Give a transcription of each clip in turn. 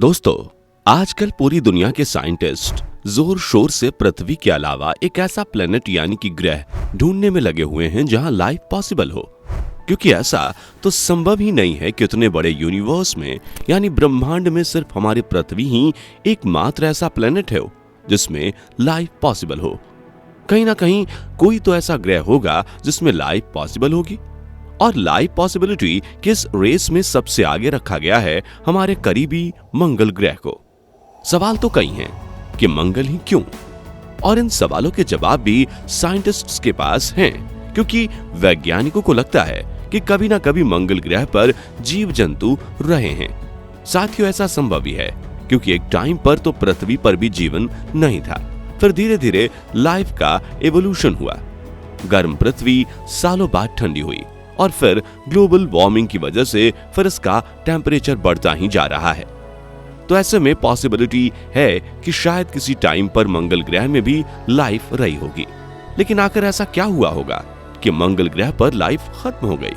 दोस्तों, आजकल पूरी दुनिया के साइंटिस्ट जोर शोर से पृथ्वी के अलावा एक ऐसा प्लेनेट यानी कि ग्रह ढूंढने में लगे हुए हैं जहां लाइफ पॉसिबल हो, क्योंकि ऐसा तो संभव ही नहीं है कि उतने बड़े यूनिवर्स में यानी ब्रह्मांड में सिर्फ हमारी पृथ्वी ही एकमात्र ऐसा प्लेनेट है जिसमें लाइफ पॉसिबल हो। कहीं ना कहीं कोई तो ऐसा ग्रह होगा जिसमें लाइफ पॉसिबल होगी, और लाइफ पॉसिबिलिटी किस रेस में सबसे आगे रखा गया है हमारे करीबी मंगल ग्रह को। सवाल तो कई हैं कि मंगल ही क्यों, और इन सवालों के जवाब भी साइंटिस्ट्स के पास हैं, क्योंकि वैज्ञानिकों को लगता है कि कभी ना कभी मंगल ग्रह पर जीव जंतु रहे हैं। साथियों, ऐसा संभव भी है क्योंकि एक टाइम पर तो पृथ्वी पर भी जीवन नहीं था, फिर धीरे धीरे लाइफ का एवोल्यूशन हुआ। गर्म पृथ्वी सालों बाद ठंडी हुई और फिर ग्लोबल वार्मिंग की वजह से फिर इसका टेम्परेचर बढ़ता ही जा रहा है। तो ऐसे में पॉसिबिलिटी है कि शायद किसी टाइम पर मंगल ग्रह में भी लाइफ रही होगी। लेकिन आखिर ऐसा क्या हुआ होगा कि मंगल ग्रह पर लाइफ खत्म हो गई?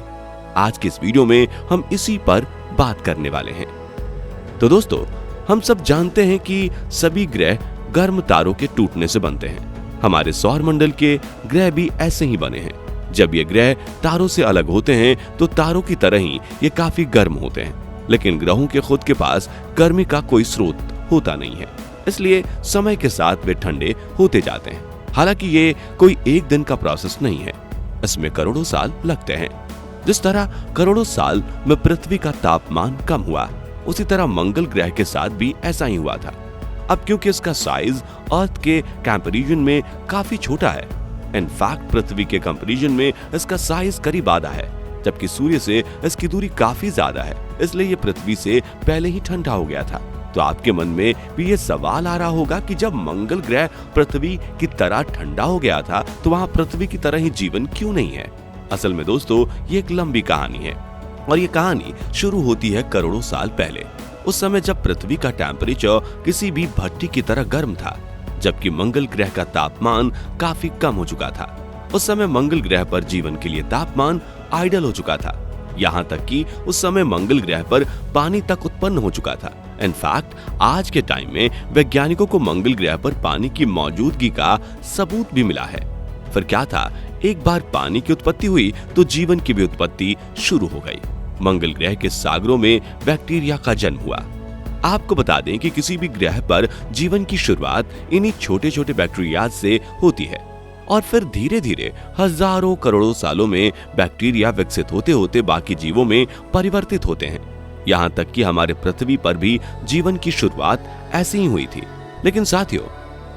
आज की इस वीडियो में हम इसी पर बात करने वाले हैं। तो दोस्तों, हम सब जानते हैं कि सभी ग्रह गर्म तारों के टूटने से बनते हैं। हमारे सौर मंडल के ग्रह भी ऐसे ही बने हैं। जब ये ग्रह तारों से अलग होते हैं तो तारों की तरह ही ये काफी गर्म होते हैं, लेकिन ग्रहों के खुद के पास गर्मी का कोई स्रोत होता नहीं है, इसलिए समय के साथ वे ठंडे होते जाते हैं। हालांकि ये कोई एक दिन का प्रोसेस नहीं है, इसमें करोड़ों साल लगते हैं। जिस तरह करोड़ों साल में पृथ्वी का तापमान कम हुआ, उसी तरह मंगल ग्रह के साथ भी ऐसा ही हुआ था। अब क्योंकि इसका साइज अर्थ के कंपैरिजन में काफी छोटा है, इनफैक्ट पृथ्वी के कंपैरिजन में इसका साइज करीब आधा है, जबकि सूर्य से इसकी दूरी काफी ज्यादा है, इसलिए ये पृथ्वी से पहले ही ठंडा हो गया था। तो आपके मन में भी ये सवाल आ रहा होगा कि जब मंगल ग्रह पृथ्वी की तरह ठंडा हो गया था तो वहां पृथ्वी की तरह ही जीवन क्यों नहीं है? असल में दोस्तों, ये एक लंबी कहानी है, और ये कहानी शुरू होती है करोड़ों साल पहले। उस समय जब पृथ्वी का टेम्परेचर किसी भी भट्टी की तरह गर्म था, जबकि मंगल ग्रह का तापमान काफी कम हो चुका था। उस समय मंगल ग्रह पर जीवन के लिए तापमान आइडियल हो चुका था। यहाँ तक कि उस समय मंगल ग्रह पर पानी तक उत्पन्न हो चुका था। इनफैक्ट आज के टाइम में वैज्ञानिकों को मंगल ग्रह पर पानी की मौजूदगी का सबूत भी मिला है। फिर क्या था, एक बार पानी की उत्पत्ति हुई तो जीवन की भी उत्पत्ति शुरू हो गई। मंगल ग्रह के सागरों में बैक्टीरिया का जन्म हुआ। आपको बता दें कि किसी भी ग्रह पर जीवन की शुरुआत इन्हीं छोटे छोटे बैक्टीरिया से होती है, और फिर धीरे धीरे हजारों करोड़ों सालों में बैक्टीरिया विकसित होते होते बाकी जीवों में परिवर्तित होते हैं। यहाँ तक कि हमारे पृथ्वी पर भी जीवन की शुरुआत ऐसे ही हुई थी। लेकिन साथियों,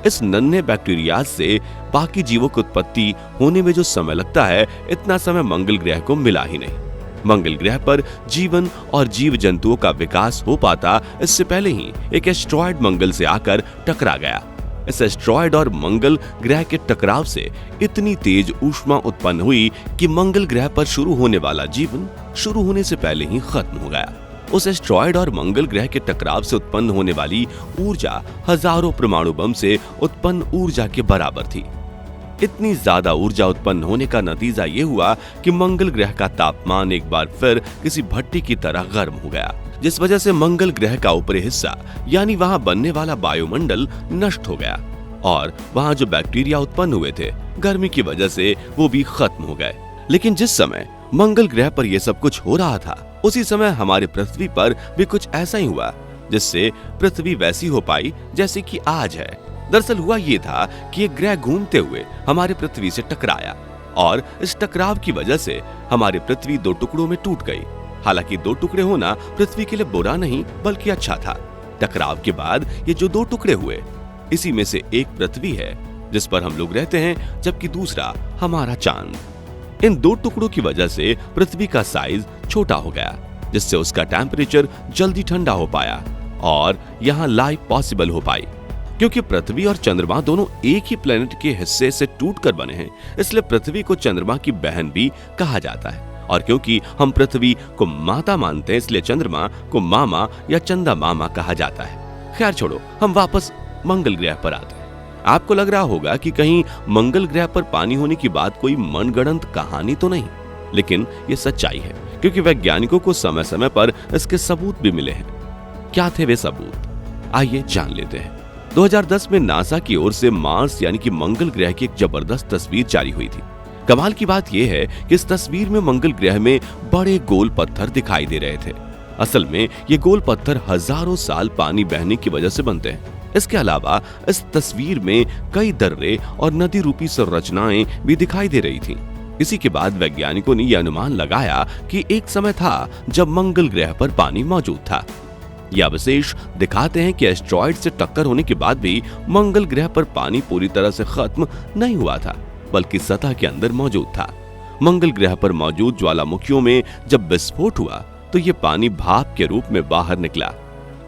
इस नन्हे बैक्टीरिया से बाकी जीवों की उत्पत्ति होने में जो समय लगता है, इतना समय मंगल ग्रह को मिला ही नहीं। मंगल ग्रह पर जीवन और जीव जंतुओं का विकास हो पाता इससे पहले ही एक एस्ट्रॉयड मंगल से आकर टकरा गया। इस एस्ट्रॉयड और मंगल ग्रह के टकराव से इतनी तेज ऊष्मा उत्पन्न हुई कि मंगल ग्रह पर शुरू होने वाला जीवन शुरू होने से पहले ही खत्म हो गया। उस एस्ट्रॉयड और मंगल ग्रह के टकराव से उत्पन्न होने वाली ऊर्जा हजारों परमाणु बम से उत्पन्न ऊर्जा के बराबर थी। इतनी ज्यादा ऊर्जा उत्पन्न होने का नतीजा ये हुआ कि मंगल ग्रह का तापमान एक बार फिर किसी भट्टी की तरह गर्म हो गया, जिस वजह से मंगल ग्रह का ऊपरी हिस्सा यानी वहां बनने वाला वायुमंडल नष्ट हो गया, और वहां जो बैक्टीरिया उत्पन्न हुए थे गर्मी की वजह से वो भी खत्म हो गए। लेकिन जिस समय मंगल ग्रह पर यह सब कुछ हो रहा था, उसी समय हमारी पृथ्वी पर भी कुछ ऐसा ही हुआ, जिससे पृथ्वी वैसी हो पाई जैसे कि आज है। दरअसल हुआ ये था कि एक ग्रह घूमते हुए हमारे पृथ्वी से टकराया, और इस टकराव की वजह से हमारी पृथ्वी दो टुकड़ों में टूट गई। हालांकि दो टुकड़े होना पृथ्वी के लिए बुरा नहीं बल्कि अच्छा था। टकराव के बाद ये जो दो टुकड़े हुए, इसी में से एक पृथ्वी है जिस पर हम लोग रहते हैं, जबकि दूसरा हमारा चांद। इन दो टुकड़ों की वजह से पृथ्वी का साइज छोटा हो गया, जिससे उसका टेम्परेचर जल्दी ठंडा हो पाया और यहाँ लाइफ पॉसिबल हो पाई। क्योंकि पृथ्वी और चंद्रमा दोनों एक ही प्लेनेट के हिस्से से टूटकर बने हैं, इसलिए पृथ्वी को चंद्रमा की बहन भी कहा जाता है। और क्योंकि हम पृथ्वी को माता मानते हैं, इसलिए चंद्रमा को मामा या चंदा मामा कहा जाता है। खैर छोड़ो, हम वापस मंगल ग्रह पर आते हैं। आपको लग रहा होगा कि कहीं मंगल ग्रह पर पानी होने की बात कोई मनगढ़ंत कहानी तो नहीं, लेकिन ये सच्चाई है, क्योंकि वैज्ञानिकों को समय समय पर इसके सबूत भी मिले हैं। क्या थे वे सबूत, आइए जान लेते हैं। 2010 में नासा की ओर से मार्स यानी कि मंगल ग्रह की एक जबरदस्त तस्वीर जारी हुई थी। कमाल की बात यह है कि इस तस्वीर में मंगल ग्रह में बड़े गोल पत्थर दिखाई दे रहे थे। असल में ये गोल पत्थर हजारों साल पानी बहने की वजह से बनते हैं। इसके अलावा इस तस्वीर में कई दर्रे और नदी रूपी संरचनाएं भी दिखाई दे रही थीं। इसी के बाद वैज्ञानिकों ने यह अनुमान लगाया कि एक समय था जब मंगल ग्रह पर पानी मौजूद था। यह अवशेष दिखाते हैं कि एस्टेरॉयड से टक्कर होने के बाद भी मंगल ग्रह पर पानी पूरी तरह से खत्म नहीं हुआ था, बल्कि सतह के अंदर मौजूद था। मंगल ग्रह पर मौजूद ज्वालामुखियों में जब विस्फोट हुआ तो ये पानी भाप के रूप में बाहर निकला।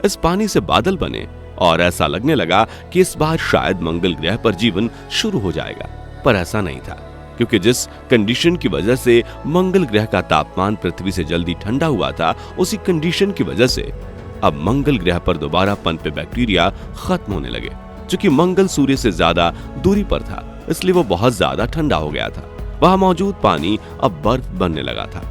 इस पानी से बादल बने और ऐसा लगने लगा कि इस बार शायद मंगल ग्रह पर जीवन शुरू हो जाएगा, पर ऐसा नहीं था, क्योंकि जिस कंडीशन की वजह से मंगल ग्रह का तापमान पृथ्वी से जल्दी ठंडा हुआ था, उसी कंडीशन की वजह से अब मंगल ग्रह पर दोबारा पनपे बैक्टीरिया खत्म होने लगे। चूंकि मंगल सूर्य से ज्यादा दूरी पर था, इसलिए वो बहुत ज्यादा ठंडा हो गया था। वहां मौजूद पानी अब बर्फ बनने लगा था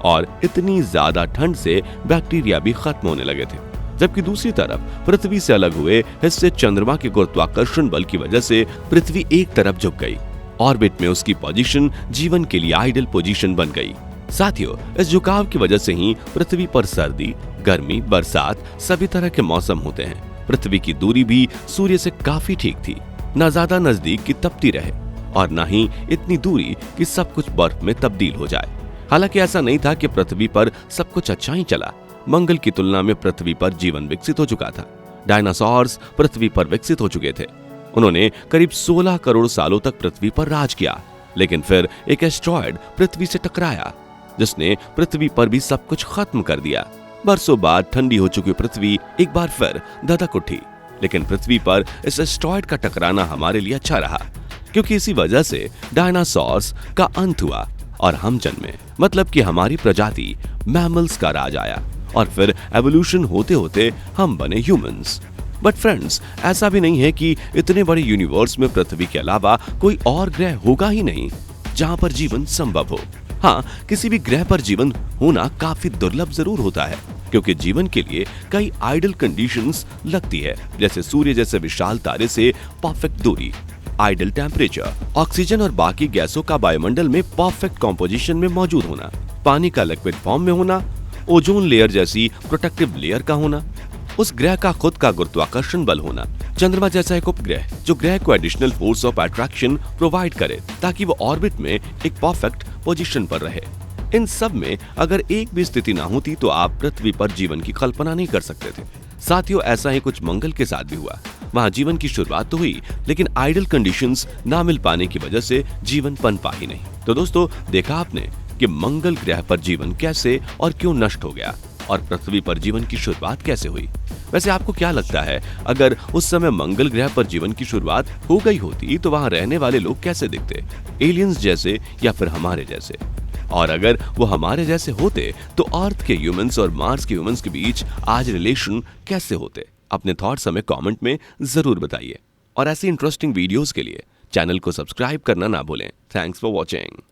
और इतनी ज्यादा ठंड से बैक्टीरिया भी खत्म होने लगे थे। जबकि दूसरी तरफ पृथ्वी से अलग हुए हिस्से चंद्रमा के गुरुत्वाकर्षण बल की वजह से पृथ्वी एक तरफ झुक गई। ऑर्बिट में उसकी पोजीशन जीवन के लिए आइडियल पोजीशन बन गई। साथियों, इस झुकाव की वजह से ही पृथ्वी पर सर्दी, गर्मी, बरसात सभी तरह के मौसम होते हैं। पृथ्वी की दूरी भी सूर्य से काफी ठीक थी, न ज्यादा नजदीक की तपती रहे और न ही इतनी दूरी कि सब कुछ बर्फ में तब्दील हो जाए। हालांकि ऐसा नहीं था कि पृथ्वी पर सब कुछ अच्छा ही चला। मंगल की तुलना में पृथ्वी पर जीवन विकसित हो चुका था। डायनासोर्स पृथ्वी पर विकसित हो चुके थे। उन्होंने करीब 16 करोड़ सालों तक पृथ्वी पर राज किया, लेकिन फिर एक एस्टेरॉयड पृथ्वी से टकराया, जिसने पृथ्वी पर भी सब कुछ खत्म कर दिया। बरसों बाद ठंडी हो चुकी पृथ्वी एक बार फिर धधक उठी, लेकिन पृथ्वी पर इस एस्टेरॉयड का टकराना हमारे लिए अच्छा रहा, क्योंकि इसी वजह से डायनासोर्स का अंत हुआ और हम जन्मे। मतलब कि हमारी प्रजाति मैमल्स का राज आया और फिर एवोल्यूशन होते होते हम बने ह्यूमंस। बट फ्रेंड्स, ऐसा भी नहीं है कि इतने बड़े यूनिवर्स में पृथ्वी के अलावा कोई और ग्रह होगा ही नहीं जहां पर जीवन संभव हो। हाँ, किसी भी ग्रह पर जीवन होना काफी दुर्लभ जरूर होता है, क्योंकि जीवन के लिए कई आइडियल कंडीशंस लगती है, जैसे सूर्य जैसे विशाल तारे से परफेक्ट दूरी, आइडियल टेम्परेचर, ऑक्सीजन और बाकी गैसों का वायुमंडल में परफेक्ट कॉम्पोजिशन में मौजूद होना, पानी का लिक्विड फॉर्म में होना, ओजोन लेयर जैसी प्रोटेक्टिव लेयर का होना, उस ग्रह का खुद का गुरुत्वाकर्षण बल होना, चंद्रमा जैसा एक उपग्रह जो ग्रह को additional force of attraction provide करे ताकि वो ऑर्बिट में एक परफेक्ट पोजीशन पर रहे। इन सब में अगर एक भी स्थिति ना होती तो आप पृथ्वी पर जीवन की कल्पना नहीं कर सकते थे। साथियों, ऐसा ही कुछ मंगल के साथ भी हुआ। वहां जीवन की शुरुआत तो हुई, लेकिन आइडियल कंडीशंस ना मिल पाने की वजह से जीवन पनपा ही नहीं। तो दोस्तों, देखा आपने कि मंगल ग्रह पर जीवन कैसे और क्यों नष्ट हो गया और पृथ्वी पर जीवन की शुरुआत कैसे हुई। वैसे आपको क्या लगता है, अगर उस समय मंगल ग्रह पर जीवन की शुरुआत हो गई होती तो वहां रहने वाले लोग कैसे दिखते? एलियंस जैसे या फिर हमारे जैसे? और अगर वो हमारे जैसे होते तो अर्थ के ह्यूमंस और मार्स के ह्यूमंस के बीच आज रिलेशन कैसे होते? अपने थॉट्स हमें कमेंट में जरूर बताइए और ऐसी इंटरेस्टिंग वीडियोस के लिए चैनल को सब्सक्राइब करना ना भूलें। Thanks for watching.